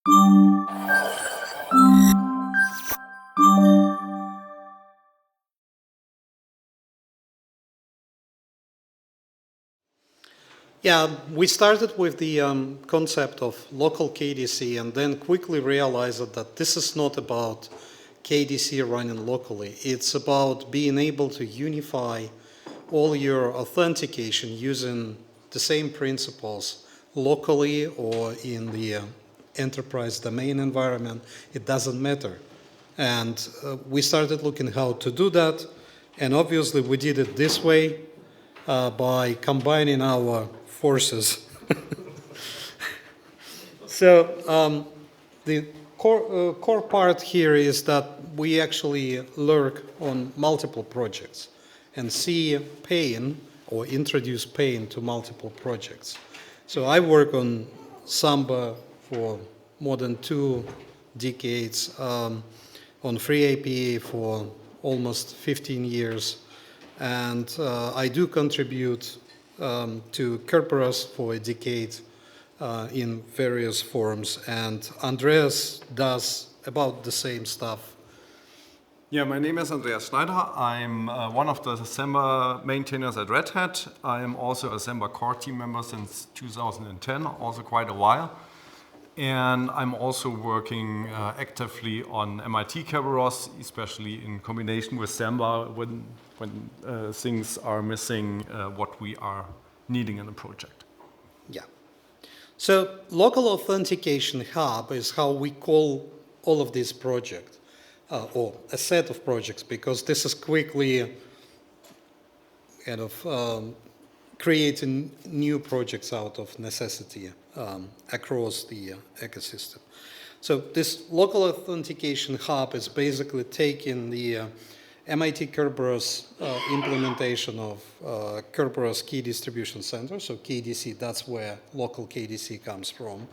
Yeah, we started with the concept of local KDC and then quickly realized that this is not about KDC running locally. It's about being able to unify all your authentication using the same principles locally or in the enterprise domain environment. It doesn't matter. And we started looking how to do that. And obviously we did it this way by combining our forces. So the core part here is that we actually lurk on multiple projects and see pain or introduce pain to multiple projects. So I work on Samba for more than 2 decades, on free APA for almost 15 years, and I do contribute to Kerberos for a decade in various forms, and Andreas does about the same stuff. Yeah, my name is Andreas Schneider. I'm one of the Samba maintainers at Red Hat. I am also a Samba core team member since 2010, also quite a while. And I'm also working actively on MIT Kerberos, especially in combination with Samba when things are missing what we are needing in the project. Yeah. So local authentication hub is how we call all of these projects, or a set of projects, because this is quickly kind of creating new projects out of necessity across the ecosystem. So this local authentication hub is basically taking the MIT Kerberos implementation of Kerberos Key Distribution Center, so KDC, that's where local KDC comes from.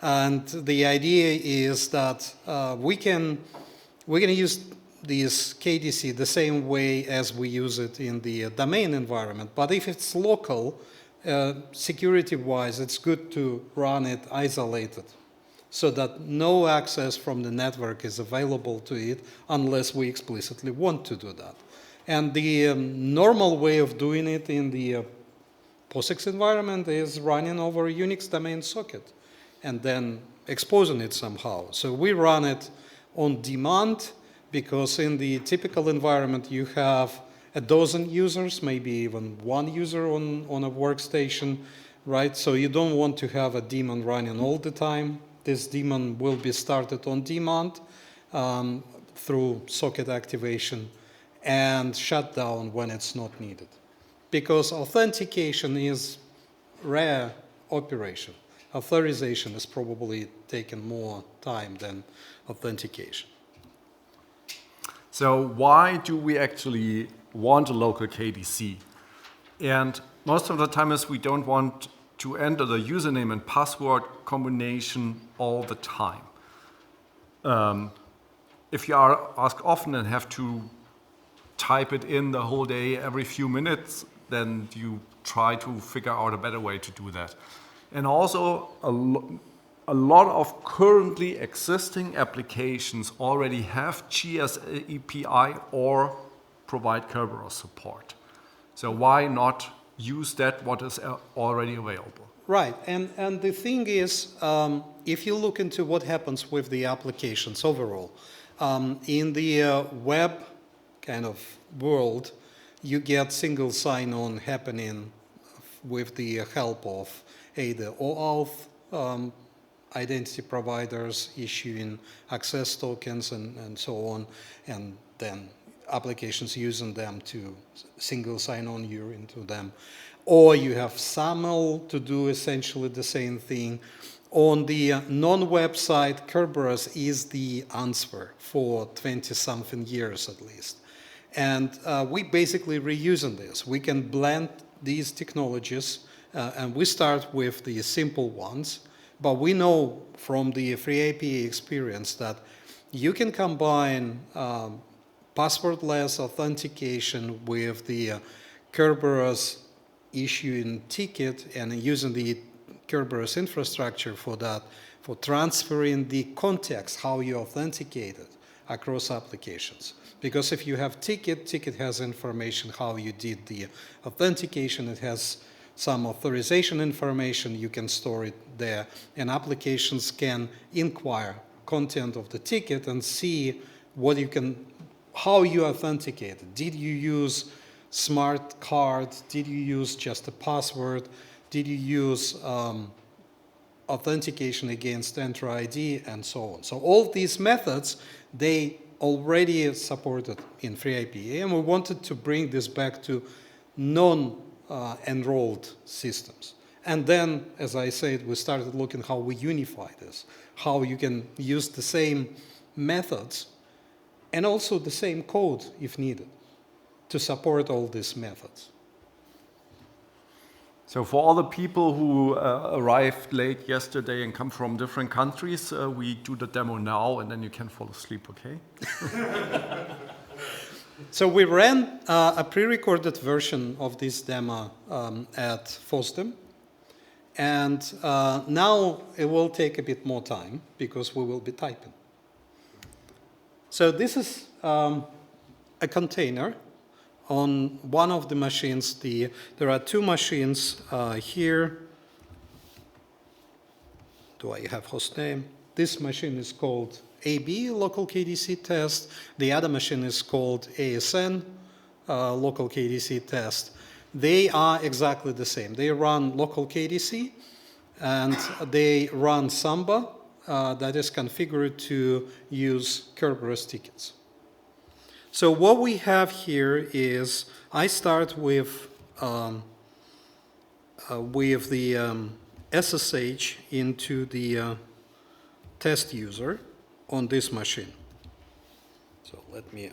And the idea is that we're going to use this KDC the same way as we use it in the domain environment. But if it's local, security-wise, it's good to run it isolated so that no access from the network is available to it unless we explicitly want to do that. And the normal way of doing it in the POSIX environment is running over a Unix domain socket and then exposing it somehow. So we run it on demand, because in the typical environment you have a dozen users, maybe even one user on a workstation, right? So you don't want to have a daemon running all the time. This daemon will be started on demand through socket activation and shut down when it's not needed. Because authentication is rare operation. Authorization is probably taking more time than authentication. So why do we actually want a local KDC? And most of the time is we don't want to enter the username and password combination all the time. If you are asked often and have to type it in the whole day every few minutes, then you try to figure out a better way to do that. And also a lot of currently existing applications already have GS API or provide Kerberos support. So why not use that what is already available? Right, and the thing is, if you look into what happens with the applications overall, in the web kind of world, you get single sign-on happening with the help of either OAuth, identity providers issuing access tokens and so on, and then applications using them to single sign-on you into them. Or you have SAML to do essentially the same thing. On the non-web side, Kerberos is the answer for 20-something years at least. And we basically reusing this. We can blend these technologies, and we start with the simple ones. But we know from the free APA experience that you can combine passwordless authentication with the Kerberos issuing ticket and using the Kerberos infrastructure for that, for transferring the context, how you authenticate it across applications. Because if you have ticket has information how you did the authentication, it has some authorization information, you can store it there, and applications can inquire content of the ticket and see what you can, how you authenticate it. Did you use smart card? Did you use just a password? Did you use authentication against Enter ID and so on? So all these methods, they already supported in FreeIPA, and we wanted to bring this back to non-enrolled systems. And then, as I said, we started looking how we unify this, how you can use the same methods and also the same code if needed to support all these methods. So for all the people who arrived late yesterday and come from different countries, we do the demo now and then you can fall asleep, okay? So we ran a pre-recorded version of this demo at FOSDEM. And now it will take a bit more time because we will be typing. So this is a container on one of the machines. There are two machines here. Do I have host name? This machine is called AB, local KDC test. The other machine is called ASN, local KDC test. They are exactly the same. They run local KDC and they run Samba that is configured to use Kerberos tickets. So what we have here is I start with the SSH into the test user on this machine. So let me.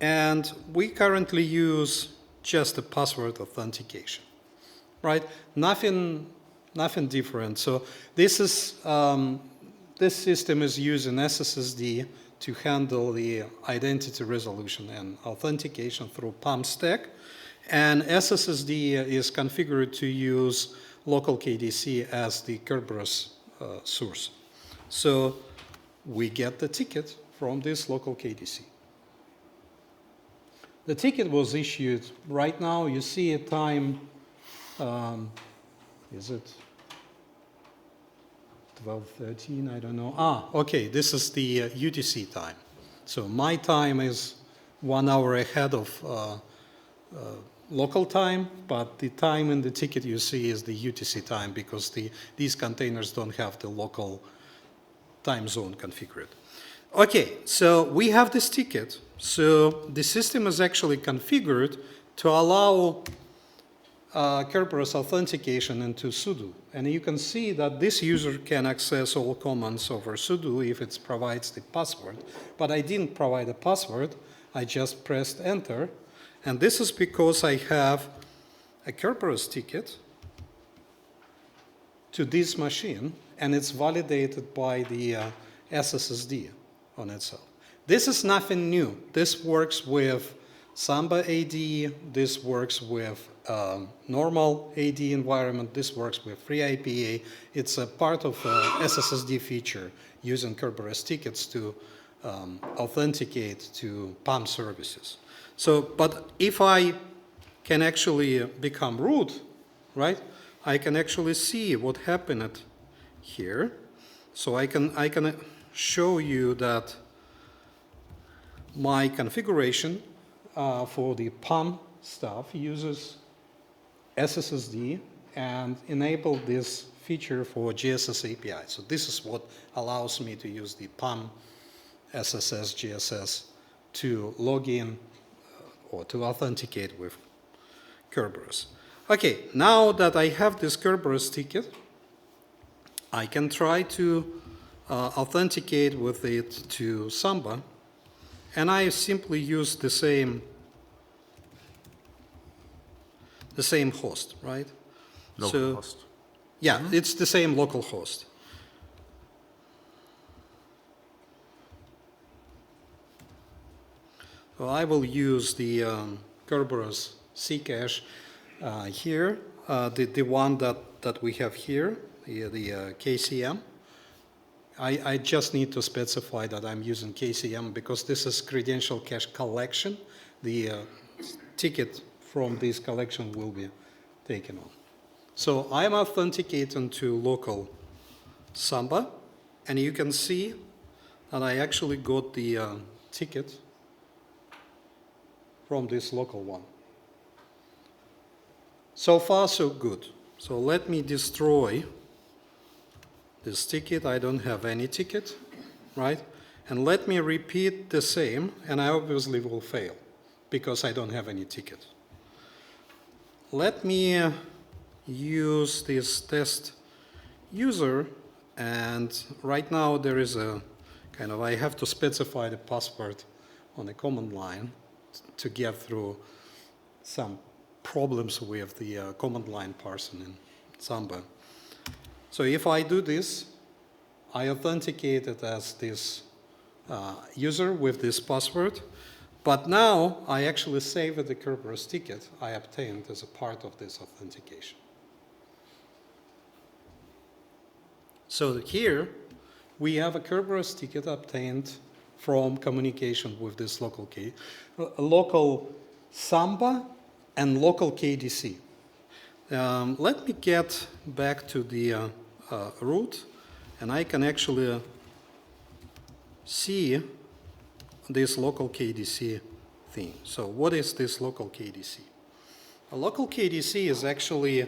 And we currently use just a password authentication, right? Nothing different. So this is this system is using SSSD to handle the identity resolution and authentication through PAM stack, and SSSD is configured to use local KDC as the Kerberos source. So we get the ticket from this local KDC. The ticket was issued right now. You see a time, is it 12:13? I don't know. Okay, this is the UTC time. So my time is 1 hour ahead of local time, but the time in the ticket you see is the UTC time because these containers don't have the local time zone configured. Okay, so we have this ticket. So the system is actually configured to allow Kerberos authentication into sudo. And you can see that this user can access all commands over sudo if it provides the password. But I didn't provide a password. I just pressed enter. And this is because I have a Kerberos ticket to this machine, and it's validated by the SSSD on itself. This is nothing new. This works with Samba AD, this works with normal AD environment, this works with FreeIPA. It's a part of SSSD feature using Kerberos tickets to authenticate to PAM services. So, but if I can actually become root, right, I can actually see what happened here. So I can show you that my configuration for the PAM stuff uses SSSD and enable this feature for GSS API. So this is what allows me to use the PAM SSS GSS to log in or to authenticate with Kerberos. Okay, now that I have this Kerberos ticket, I can try to authenticate with it to Samba, and I simply use the same host, right? Local host. Yeah, it's the same local host. So I will use the Kerberos C cache. here, the one that we have here, the KCM. I just need to specify that I'm using KCM because this is credential cache collection. The ticket from this collection will be taken on. So I'm authenticating to local Samba, and you can see that I actually got the ticket from this local one. So far, so good. So let me destroy this ticket. I don't have any ticket, right? And let me repeat the same, and I obviously will fail because I don't have any ticket. Let me use this test user, and right now there is a kind of, I have to specify the password on the command line to get through some problems with the command line parsing in Samba. So if I do this, I authenticate it as this user with this password, but now I actually save the Kerberos ticket I obtained as a part of this authentication. So here we have a Kerberos ticket obtained from communication with this local key, local Samba and local KDC. Let me get back to the root, and I can actually see this local KDC thing. So what is this local KDC? A local KDC is actually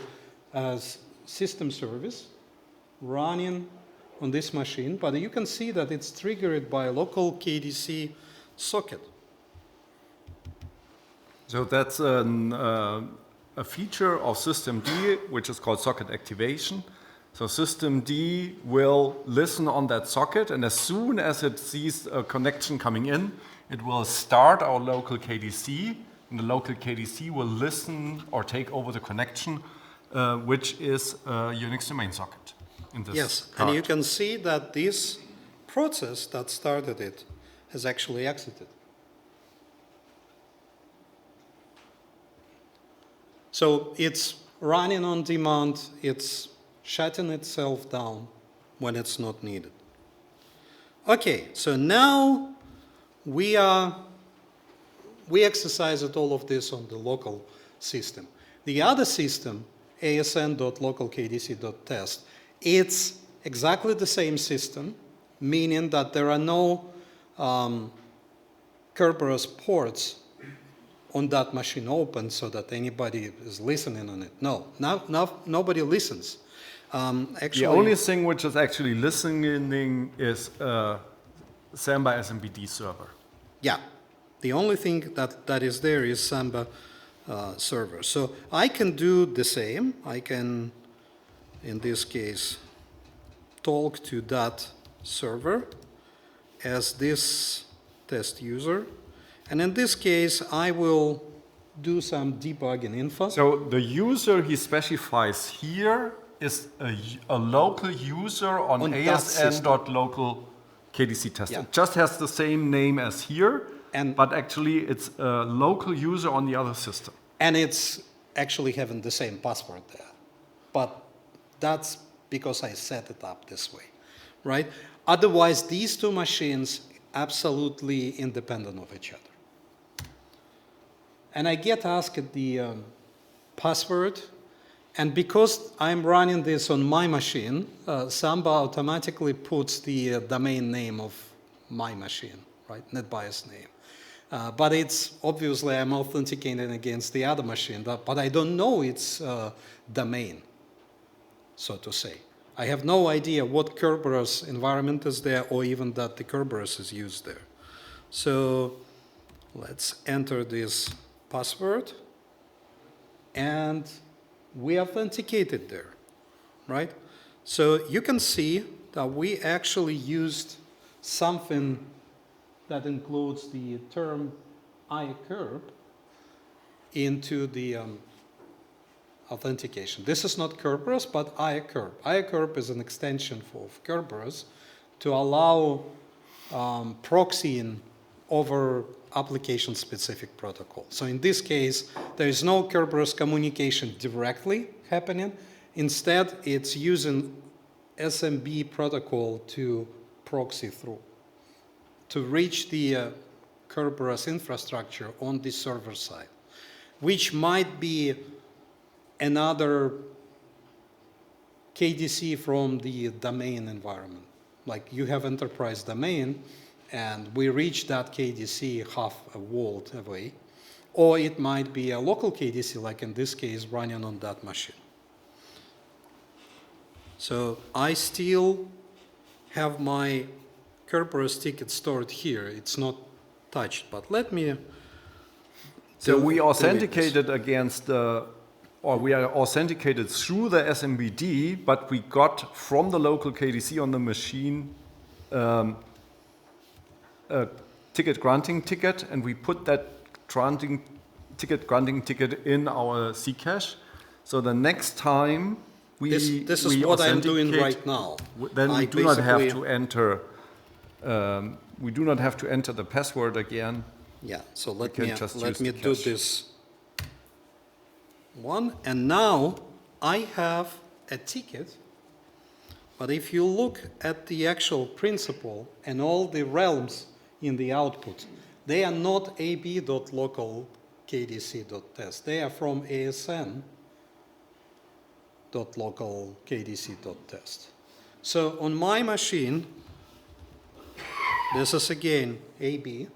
a system service running on this machine, but you can see that it's triggered by a local KDC socket. So that's a feature of systemd, which is called socket activation. So systemd will listen on that socket, and as soon as it sees a connection coming in, it will start our local KDC, and the local KDC will listen or take over the connection, which is a Unix domain socket. In this yes, card. And you can see that this process that started it has actually exited. So it's running on demand, it's shutting itself down when it's not needed. Okay, so now we exercised all of this on the local system. The other system, asn.localkdc.test, it's exactly the same system, meaning that there are no Kerberos ports on that machine open so that anybody is listening on it. No, nobody listens. Actually, the only thing which is actually listening is Samba SMBD server. Yeah, the only thing that is there is Samba server. So I can do the same. I can, in this case, talk to that server as this test user. And in this case, I will do some debugging info. So the user he specifies here is a local user on asn.localkdc.test. Yeah. It just has the same name as here, but actually it's a local user on the other system. And it's actually having the same password there. But that's because I set it up this way, right? Otherwise, these two machines absolutely independent of each other. And I get asked the password, and because I'm running this on my machine, Samba automatically puts the domain name of my machine, right? NetBIOS name. But it's obviously I'm authenticating against the other machine, but I don't know its domain, so to say. I have no idea what Kerberos environment is there or even that the Kerberos is used there. So let's enter this password, and we authenticated there, right? So you can see that we actually used something that includes the term IAKerb into the authentication. This is not Kerberos, but IAKerb. IAKerb is an extension of Kerberos to allow proxying over application-specific protocol. So in this case, there is no Kerberos communication directly happening. Instead, it's using SMB protocol to proxy through, to reach the Kerberos infrastructure on the server side, which might be another KDC from the domain environment. Like you have enterprise domain, and we reach that KDC half a world away, or it might be a local KDC, like in this case, running on that machine. So I still have my Kerberos ticket stored here. It's not touched, but let me. So we authenticated against or we are authenticated through the SMBD, but we got from the local KDC on the machine a ticket granting ticket, and we put that granting ticket in our Zcash. So the next time this is what I'm doing right now. Then we do not have to enter. We do not have to enter the password again. Yeah. So let me do this one, and now I have a ticket. But if you look at the actual principal and all the realms in the output, they are not ab.localkdc.test. They are from asn.localkdc.test. So on my machine, this is again AB.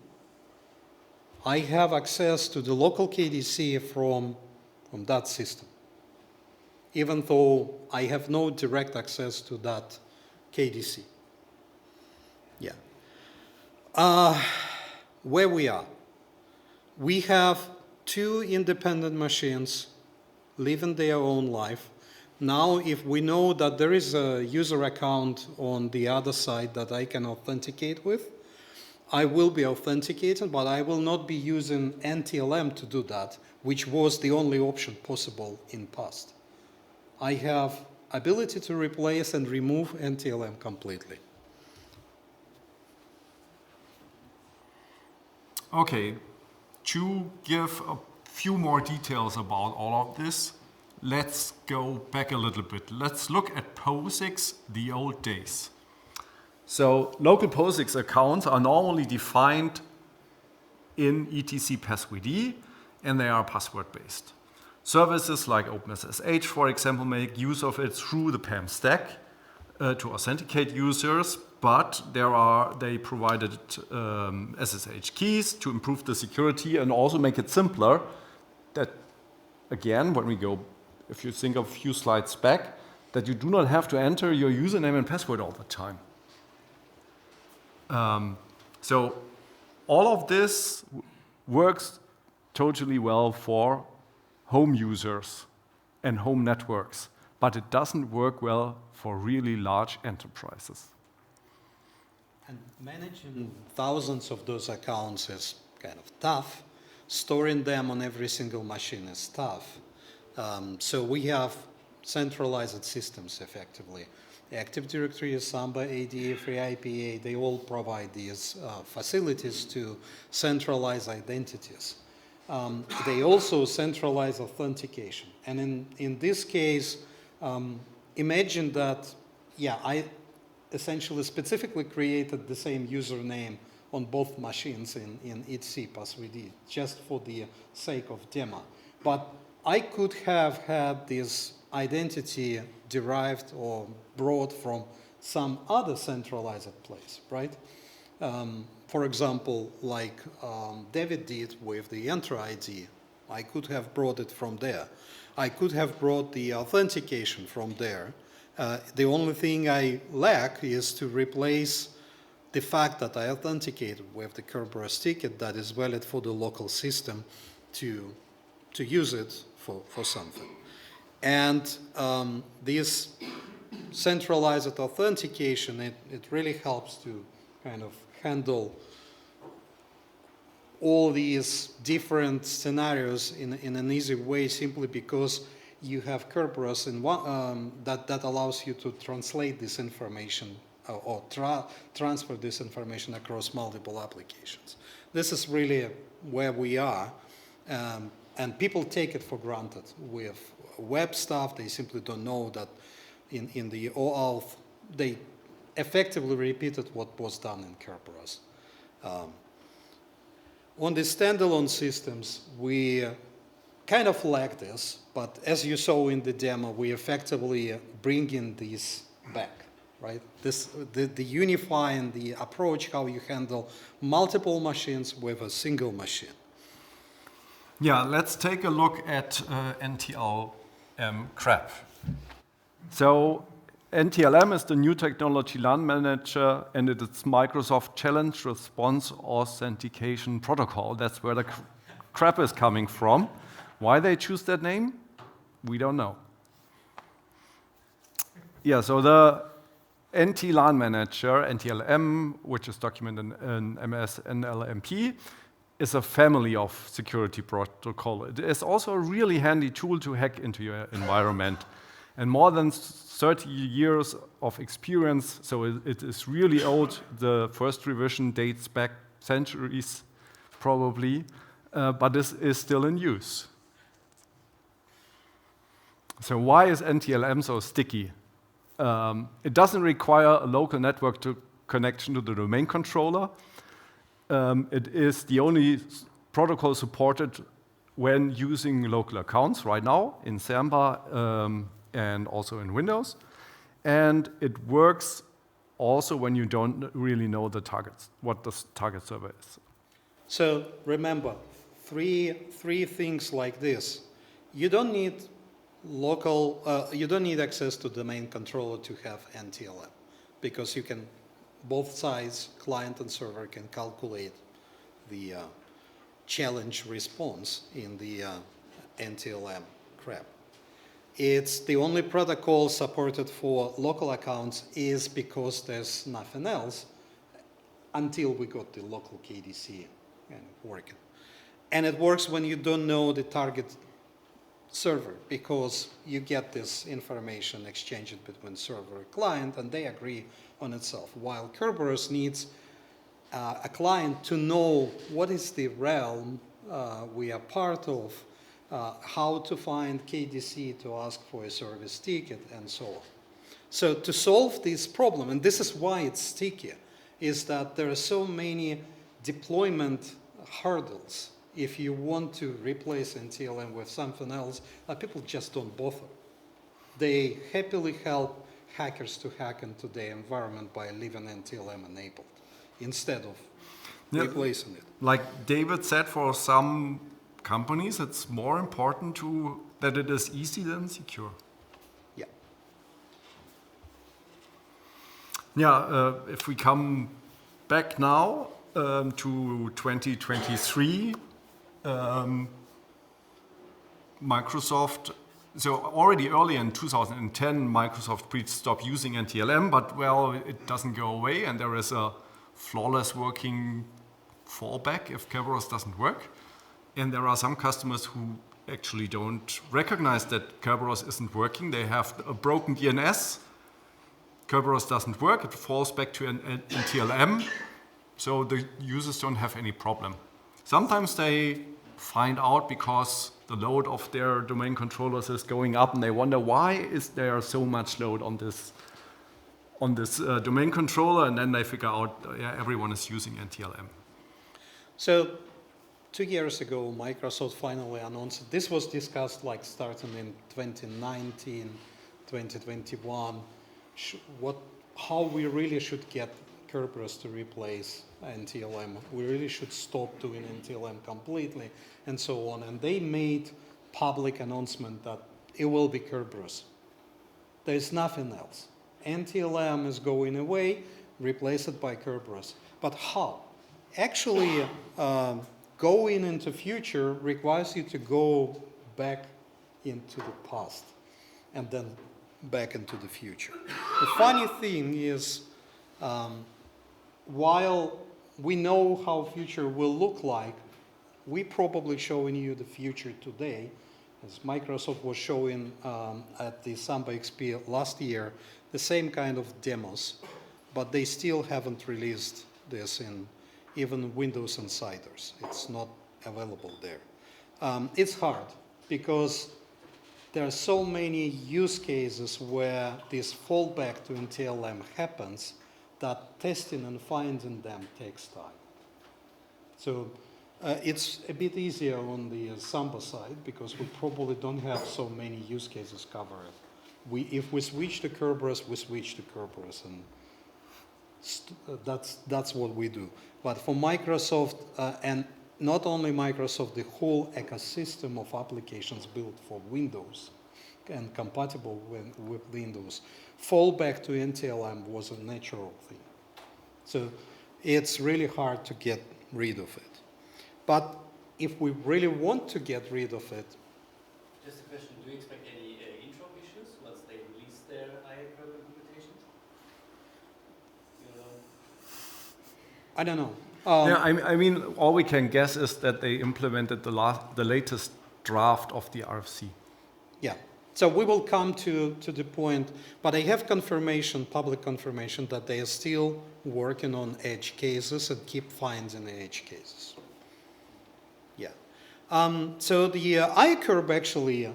I have access to the local KDC from that system, even though I have no direct access to that KDC. Yeah. Where we are, we have two independent machines living their own life. Now, if we know that there is a user account on the other side that I can authenticate with, I will be authenticating, but I will not be using NTLM to do that, which was the only option possible in past. I have ability to replace and remove NTLM completely. Okay, to give a few more details about all of this, let's go back a little bit. Let's look at POSIX, the old days. So local POSIX accounts are normally defined in etc passwd, and they are password-based. Services like OpenSSH, for example, make use of it through the PAM stack to authenticate users, but they provided SSH keys to improve the security and also make it simpler. That, again, when we go, if you think of a few slides back, that you do not have to enter your username and password all the time. So all of this works totally well for home users and home networks, but it doesn't work well for really large enterprises. And managing thousands of those accounts is kind of tough. Storing them on every single machine is tough. So we have centralized systems effectively. Active Directory, Samba, AD, FreeIPA, they all provide these facilities to centralize identities. They also centralize authentication. And in this case, imagine that, I essentially specifically created the same username on both machines in etc passwd, just for the sake of demo. But I could have had this identity derived or brought from some other centralized place, right? For example, like David did with the Enter ID, I could have brought it from there. I could have brought the authentication from there. The only thing I lack is to replace the fact that I authenticated with the Kerberos ticket that is valid for the local system to use it for something. And this centralized authentication, it really helps to kind of handle all these different scenarios in an easy way, simply because you have Kerberos in one, that allows you to translate this information or transfer this information across multiple applications. this is really where we are. And people take it for granted. With web stuff, they simply don't know that in the OAuth, they effectively repeated what was done in Kerberos. On the standalone systems, we kind of lack this, but as you saw in the demo, we effectively bringing these back, right? The unifying the approach, how you handle multiple machines with a single machine. Yeah, let's take a look at NTLM CREB. So NTLM is the new technology LAN manager, and it is Microsoft Challenge Response Authentication Protocol. That's where the CREB is coming from. Why they choose that name, we don't know. Yeah, so the NT-LAN manager, NTLM, which is documented in MS NLMP, is a family of security protocol. It is also a really handy tool to hack into your environment. And more than 30 years of experience, so it is really old. The first revision dates back centuries, probably, but this is still in use. So why is NTLM so sticky? It doesn't require a local network connection to the domain controller. It is the only protocol supported when using local accounts right now in Samba and also in Windows. And it works also when you don't really know the targets, what the target server is. So remember, three things like this. You don't need you don't need access to domain controller to have NTLM, because you can, both sides, client and server, can calculate the challenge response in the NTLM CREB. It's the only protocol supported for local accounts is because there's nothing else until we got the localkdc working. And it works when you don't know the target server, because you get this information exchanged between server and client, and they agree on itself. While Kerberos needs a client to know what is the realm we are part of, how to find KDC to ask for a service ticket, and so on. So to solve this problem, and this is why it's sticky, is that there are so many deployment hurdles. If you want to replace NTLM with something else, people just don't bother. They happily help hackers to hack into their environment by leaving NTLM enabled instead of replacing it. Like David said, for some companies, it's more important that it is easy than secure. Yeah. Yeah, if we come back now to 2023, Microsoft, so already early in 2010, Microsoft stopped using NTLM, but well, it doesn't go away, and there is a flawless working fallback if Kerberos doesn't work. And there are some customers who actually don't recognize that Kerberos isn't working. They have a broken DNS. Kerberos doesn't work. It falls back to an NTLM. So the users don't have any problem. Sometimes they find out because the load of their domain controllers is going up, and they wonder why is there so much load on this domain controller, and then they figure out everyone is using NTLM. So 2 years ago, Microsoft finally announced, this was discussed like starting in 2019, 2021, how we really should get Kerberos to replace NTLM. We really should stop doing NTLM completely, and so on. And they made public announcement that it will be Kerberos. There's nothing else. NTLM is going away, replaced by Kerberos. But how? Actually, going into future requires you to go back into the past and then back into the future. The funny thing is, while we know how future will look like, we probably showing you the future today, as Microsoft was showing at the SambaXP last year, the same kind of demos, but they still haven't released this even Windows Insiders. It's not available there. It's hard because there are so many use cases where this fallback to NTLM happens that testing and finding them takes time. So it's a bit easier on the Samba side because we probably don't have so many use cases covered. If we switch to Kerberos, we switch to Kerberos, and that's what we do. But for Microsoft, and not only Microsoft, the whole ecosystem of applications built for Windows and compatible with Windows, fallback to NTLM was a natural thing. So it's really hard to get rid of it. But if we really want to get rid of it, just a question, do you expect any intro issues once they release their IAKerb implementation? You know? I don't know. Yeah, I mean, all we can guess is that they implemented the latest draft of the RFC. Yeah. So we will come to the point, but I have confirmation, public confirmation, that they are still working on edge cases and keep finding the edge cases. Yeah. So the IAKerb actually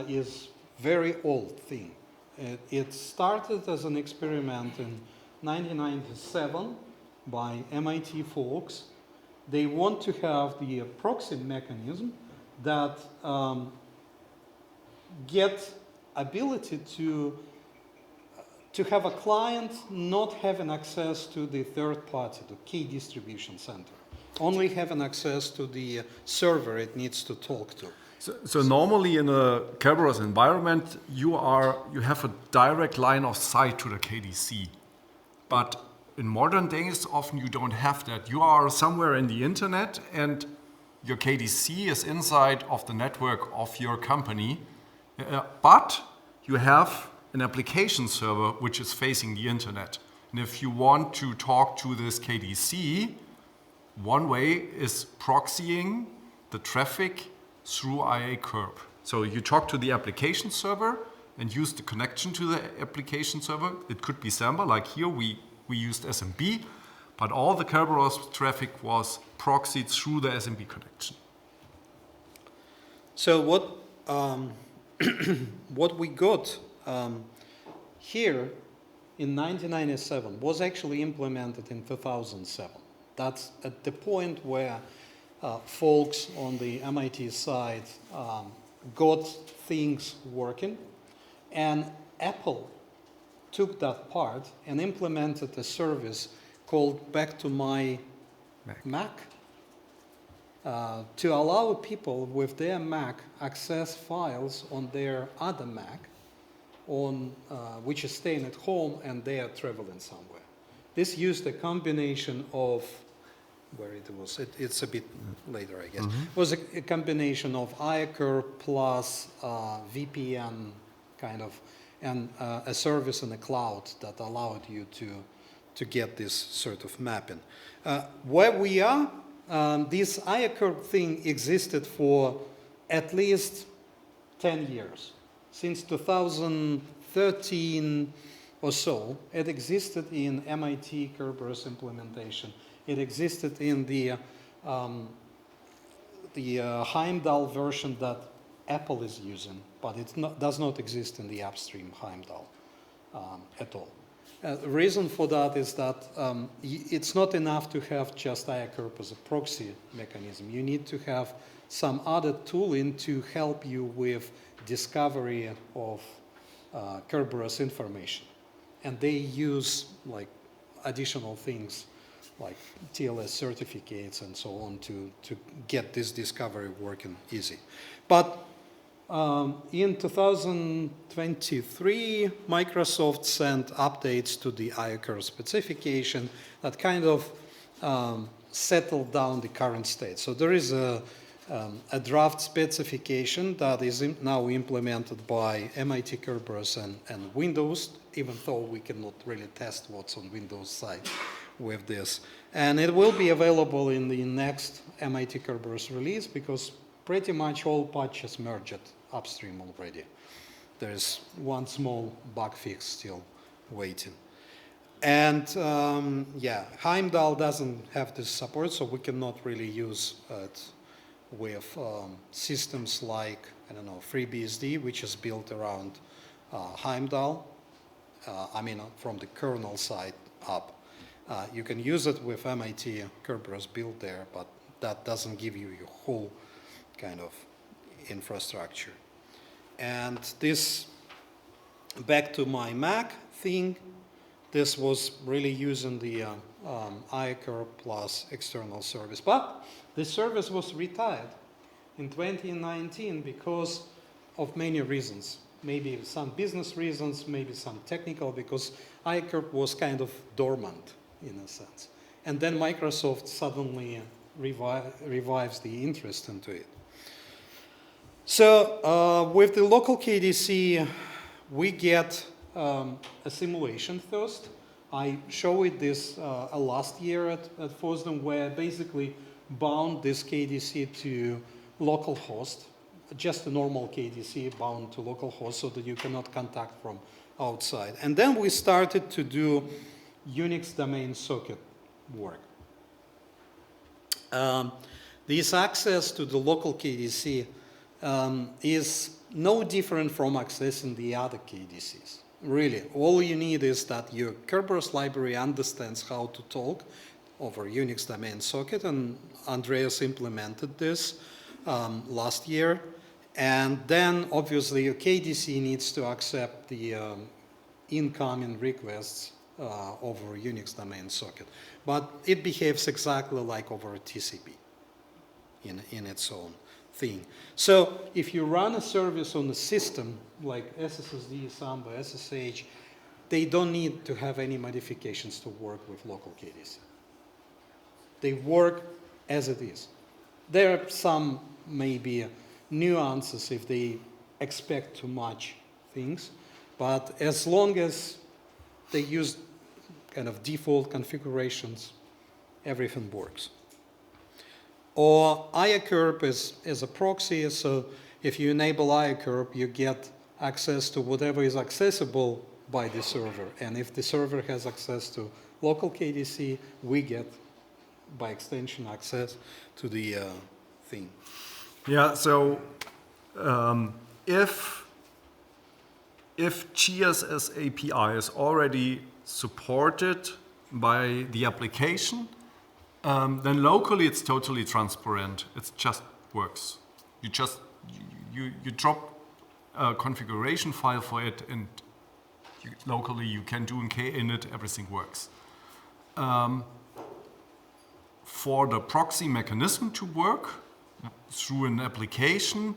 is very old thing. It started as an experiment in 1997 by MIT folks. They want to have the proxy mechanism that get ability to have a client not having access to the third party, the key distribution center, only having access to the server it needs to talk to. So normally in a Kerberos environment, you have a direct line of sight to the KDC. But in modern days, often you don't have that. You are somewhere in the internet and your KDC is inside of the network of your company. But you have an application server which is facing the internet. And if you want to talk to this KDC, one way is proxying the traffic through IAKerb. So you talk to the application server and use the connection to the application server. It could be Samba, like here we used SMB, but all the Kerberos traffic was proxied through the SMB connection. So what we got here in 1997 was actually implemented in 2007. That's at the point where folks on the MIT side got things working, and Apple took that part and implemented a service called Back to My Mac to allow people with their Mac access files on their other Mac which is staying at home and they are traveling somewhere. This used a combination of, where it was, it's a bit later I guess, it was a combination of IAKerb plus VPN kind of, and a service in the cloud that allowed you to get this sort of mapping. Where we are, this IAKerb thing existed for at least 10 years. Since 2013 or so, it existed in MIT Kerberos implementation. It existed in the Heimdall version that Apple is using, but it does not exist in the upstream Heimdall at all. The reason for that is that it's not enough to have just IAKerb as a proxy mechanism. You need to have some other tooling to help you with discovery of Kerberos information. And they use like additional things like TLS certificates and so on to get this discovery working easy. But in 2023, Microsoft sent updates to the IAKerb specification that kind of settled down the current state. So there is a draft specification that is now implemented by MIT Kerberos and Windows, even though we cannot really test what's on Windows side with this. And it will be available in the next MIT Kerberos release because pretty much all patches merged upstream already. There's one small bug fix still waiting. And yeah, Heimdall doesn't have this support, so we cannot really use it with systems like, I don't know, FreeBSD, which is built around Heimdall. I mean, from the kernel side up. You can use it with MIT Kerberos build there, but that doesn't give you your whole kind of infrastructure. And this, back to my Mac thing, this was really using the IAKerb plus external service. But this service was retired in 2019 because of many reasons. Maybe some business reasons, maybe some technical, because IAKerb was kind of dormant in a sense. And then Microsoft suddenly revives the interest into it. So with the local KDC, we get a simulation first. I showed this last year at FOSDEM, where I basically bound this KDC to localhost, just a normal KDC bound to localhost so that you cannot contact from outside. And then we started to do Unix domain socket work. This access to the local KDC is no different from accessing the other KDCs. Really, all you need is that your Kerberos library understands how to talk over Unix domain socket, and Andreas implemented this last year. And then, obviously, your KDC needs to accept the incoming requests over Unix domain socket. But it behaves exactly like over TCP in its own thing. So if you run a service on a system like SSSD, Samba, SSH, they don't need to have any modifications to work with local KDC. They work as it is. There are some maybe nuances if they expect too much things, but as long as they use kind of default configurations, everything works. Or IAKerb is a proxy, so if you enable IAKerb, you get access to whatever is accessible by the server. And if the server has access to local KDC, we get, by extension, access to the thing. Yeah, so if GSS API is already supported by the application, then locally it's totally transparent. It just works. You drop a configuration file for it, and locally you can do in kinit, everything works. For the proxy mechanism to work through an application,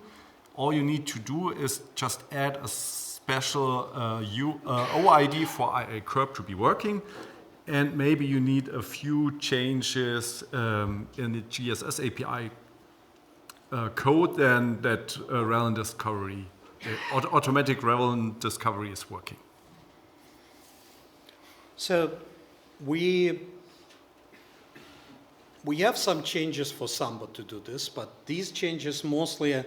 all you need to do is just add a special OID for IAKerb to be working, and maybe you need a few changes in the GSS API code, then that relevant discovery, automatic relevant discovery is working. So we have some changes for Samba to do this, but these changes mostly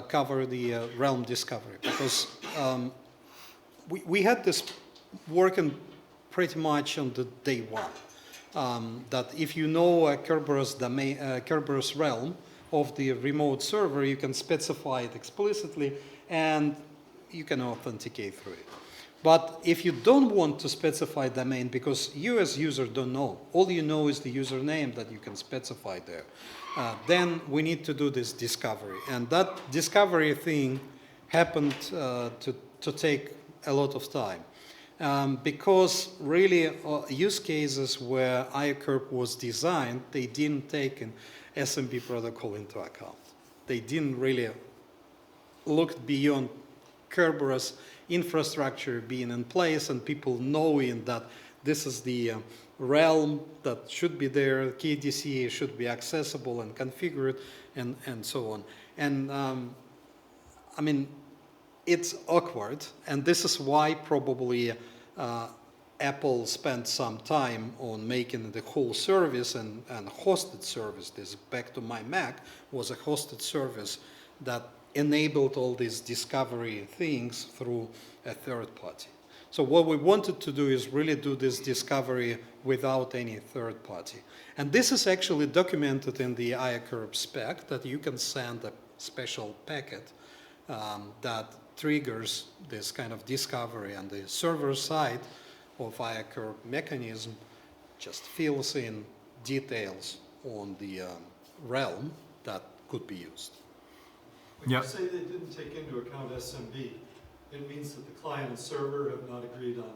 cover the realm discovery, because we had this working pretty much on the day one. That if you know a Kerberos realm of the remote server, you can specify it explicitly and you can authenticate through it. But if you don't want to specify domain, because you as user don't know, all you know is the username that you can specify there, then we need to do this discovery. And that discovery thing happened to take a lot of time. Because really use cases where IAKerb was designed, they didn't take an SMB protocol into account. They didn't really look beyond Kerberos infrastructure being in place and people knowing that this is the realm that should be there, KDC should be accessible and configured, and so on. And I mean, it's awkward, and this is why probably Apple spent some time on making the whole service and hosted service. This Back to My Mac was a hosted service that enabled all these discovery things through a third party. So what we wanted to do is really do this discovery without any third party. And this is actually documented in the IAKerb spec, that you can send a special packet that triggers this kind of discovery, and the server side of IAKerb mechanism just fills in details on the realm that could be used. When Yeah. you say they didn't take into account SMB, it means that the client and server have not agreed on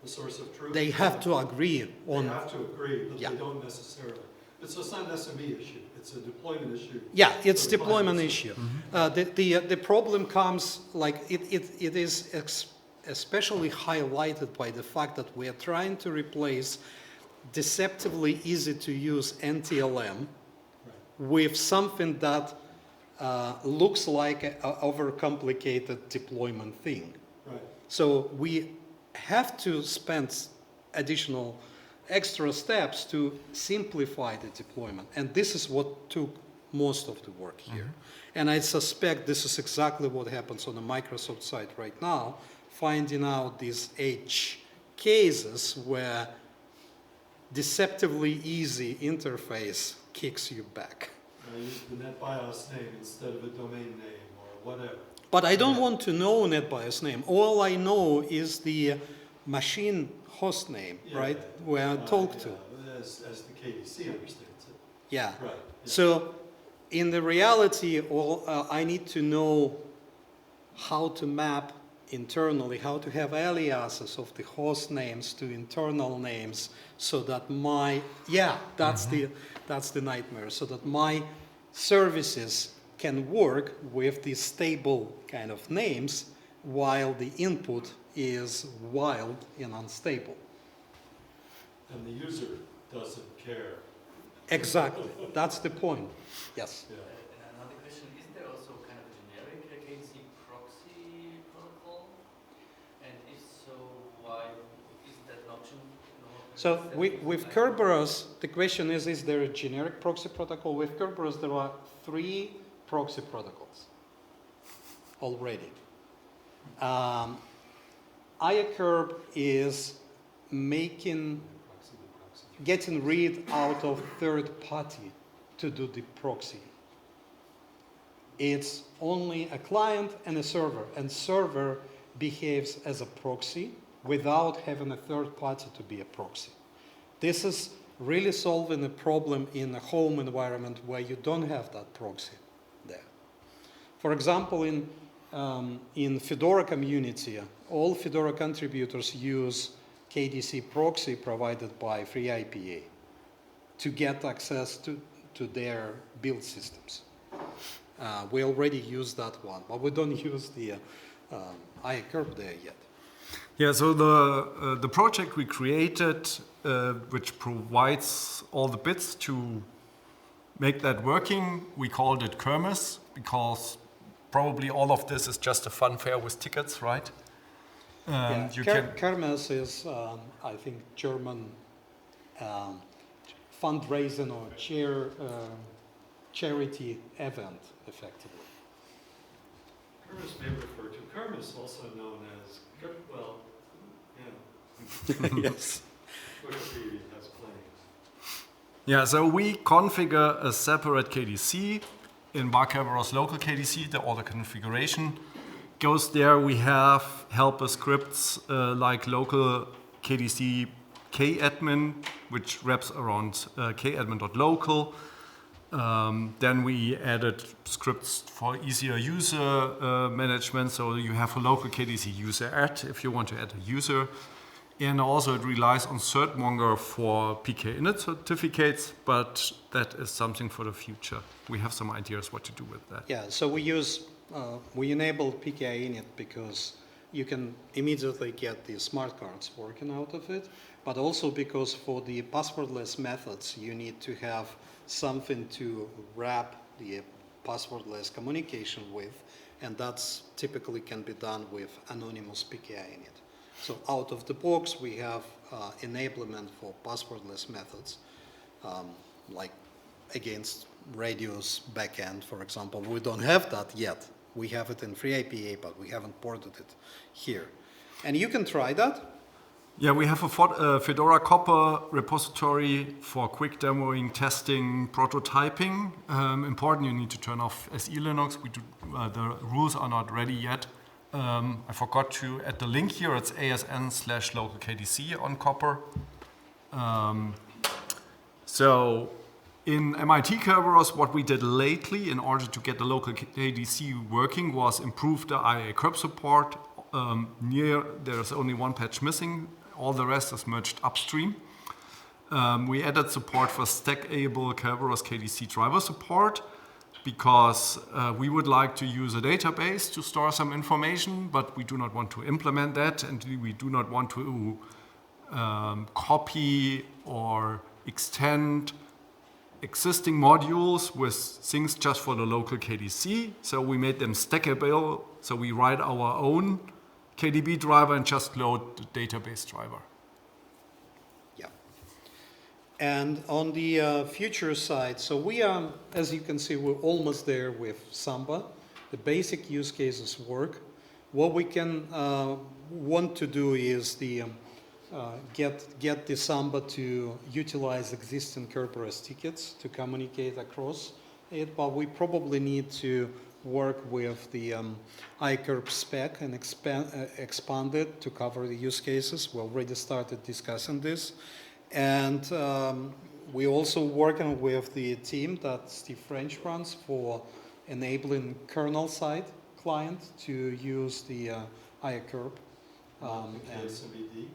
the source of truth? They have to agree on. They have to agree, but Yeah. they don't necessarily. So it's not an SMB issue, it's a deployment issue. Yeah, it's for the client deployment and issue. server. The problem comes, like, it is especially highlighted by the fact that we are trying to replace deceptively easy to use NTLM with something that looks like an overcomplicated deployment thing. Right. So we have to spend additional extra steps to simplify the deployment. And this is what took most of the work here. And I suspect this is exactly what happens on the Microsoft side right now, finding out these edge cases where deceptively easy interface kicks you back. I use the NetBIOS name instead of a domain name or whatever. But I don't want to know NetBIOS name. All I know is the machine host name, Yeah, right? Where I talk to. As the KDC understands it. Yeah. Right. yeah. So in the reality, I need to know how to map internally, how to have aliases of the host names to internal names, so that that's the nightmare, so that my services can work with these stable kind of names while the input is wild and unstable. And the user doesn't care. Exactly. That's the point. Yes. Yeah. And another question, is there also kind of a generic KDC proxy protocol? And if so, why is that not So with Kerberos, the question is there a generic proxy protocol? With Kerberos, there are 3 proxy protocols already. IAKerb is getting rid out of third party to do the proxy. It's only a client and a server behaves as a proxy without having a third party to be a proxy. This is really solving a problem in a home environment where you don't have that proxy there. For example, in Fedora community, all Fedora contributors use KDC proxy provided by FreeIPA to get access to their build systems. We already use that one, but we don't use the IAKerb there yet. Yeah, so the project we created, which provides all the bits to make that working, we called it Kerberos, because probably all of this is just a fun fair with tickets, right? Kerberos is, I think, German fundraising or charity event, effectively. Kerberos may refer to Kerberos, also known as, Yes. Wikipedia has plenty. Yeah, so we configure a separate KDC in Kerberos local KDC, all the configuration goes there. We have helper scripts like local KDC kadmin, which wraps around kadmin.local. Then we added scripts for easier user management, so you have a local KDC user add if you want to add a user. And also it relies on CertMonger for PK init certificates, but that is something for the future. We have some ideas what to do with that. Yeah, so we enabled PKI init because you can immediately get the smart cards working out of it, but also because for the passwordless methods, you need to have something to wrap the passwordless communication with, and that's typically can be done with anonymous PKI init. So out of the box, we have enablement for passwordless methods, like against Radius backend, for example. We don't have that yet. We have it in FreeIPA, but we haven't ported it here. And you can try that. Yeah, we have a Fedora Copper repository for quick demoing, testing, prototyping. Important, you need to turn off SE Linux. The rules are not ready yet. I forgot to add the link here. It's ASN/localkdc on Copper. So in MIT Kerberos, what we did lately in order to get the local KDC working was improve the IAKerb support. There's only one patch missing. All the rest is merged upstream. We added support for stackable Kerberos KDC driver support because we would like to use a database to store some information, but we do not want to implement that, and we do not want to copy or extend existing modules with things just for the local KDC. So we made them stackable. So we write our own KDB driver and just load the database driver. Yeah. And on the future side, so we are, as you can see, we're almost there with Samba. The basic use cases work. What we can want to do is get the Samba to utilize existing Kerberos tickets to communicate across it, but we probably need to work with the IAKerb spec and expand it to cover the use cases. We already started discussing this. And we're also working with the team that Steve French runs for enabling kernel-side client to use the IAKerb. KSMBD?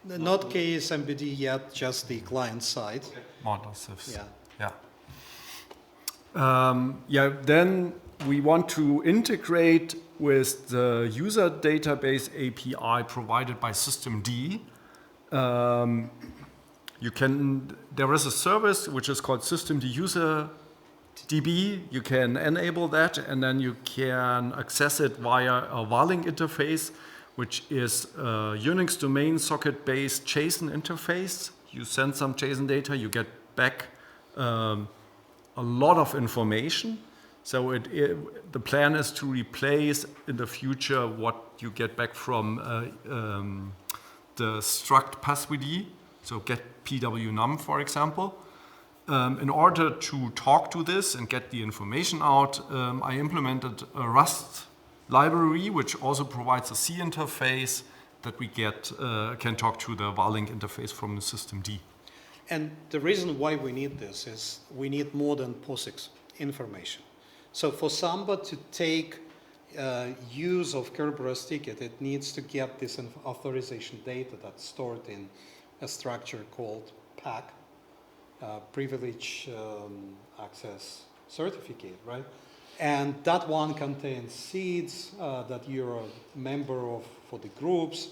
Not KSMBD yet, just the client side. Okay. Model sifs. Yeah. Yeah. Then we want to integrate with the user database API provided by systemd. There is a service which is called systemd user DB. You can enable that, and then you can access it via a Warlink interface, which is a Unix domain socket-based JSON interface. You send some JSON data, you get back a lot of information. So the plan is to replace in the future what you get back from the struct passwd, so get pwnum, for example. In order to talk to this and get the information out, I implemented a Rust library, which also provides a C interface that we can talk to the Warlink interface from the systemd. And the reason why we need this is we need more than POSIX information. So for Samba to take use of Kerberos ticket, it needs to get this authorization data that's stored in a structure called PAC, Privilege Access Certificate, right? And that one contains seeds that you're a member of for the groups,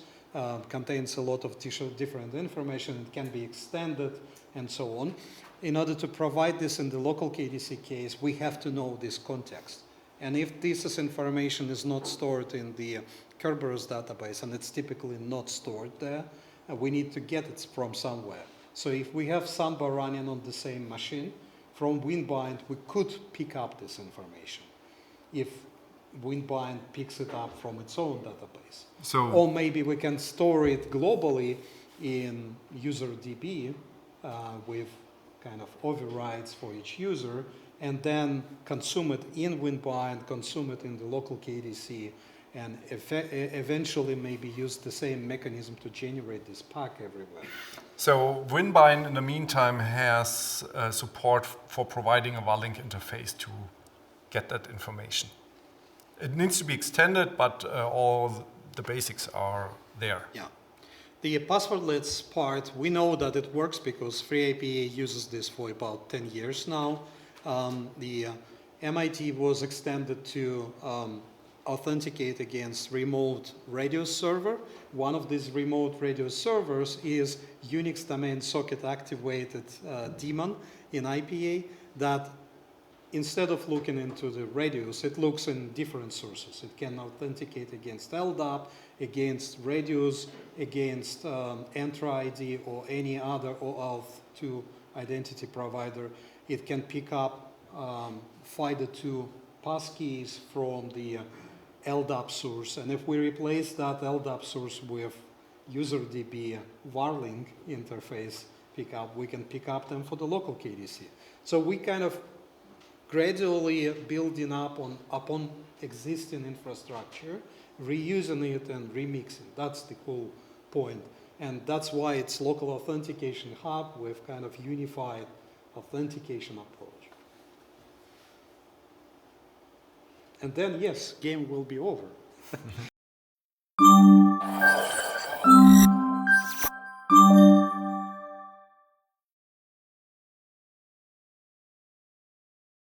contains a lot of different information. It can be extended and so on. In order to provide this in the local KDC case, we have to know this context. And if this information is not stored in the Kerberos database, and it's typically not stored there, we need to get it from somewhere. So if we have Samba running on the same machine, from Winbind, we could pick up this information if Winbind picks it up from its own database. Or maybe we can store it globally in UserDB with kind of overrides for each user, and then consume it in Winbind, consume it in the local KDC, and eventually maybe use the same mechanism to generate this pack everywhere. So Winbind, in the meantime, has support for providing a Warlink interface to get that information. It needs to be extended, but all the basics are there. Yeah. The passwordless part, we know that it works because FreeAPA uses this for about 10 years now. The MIT was extended to authenticate against remote radio server. One of these remote radio servers is Unix domain socket activated daemon in IPA that instead of looking into the radios, it looks in different sources. It can authenticate against LDAP, against radios, against Entra ID or any other OAuth 2 identity provider. It can pick up FIDO2 passkeys from the LDAP source, and if we replace that LDAP source with UserDB varling interface pickup, we can pick up them for the local KDC. So we kind of gradually building up upon existing infrastructure, reusing it and remixing. That's the whole point. And that's why it's local authentication hub with kind of unified authentication approach. And then, yes, game will be over.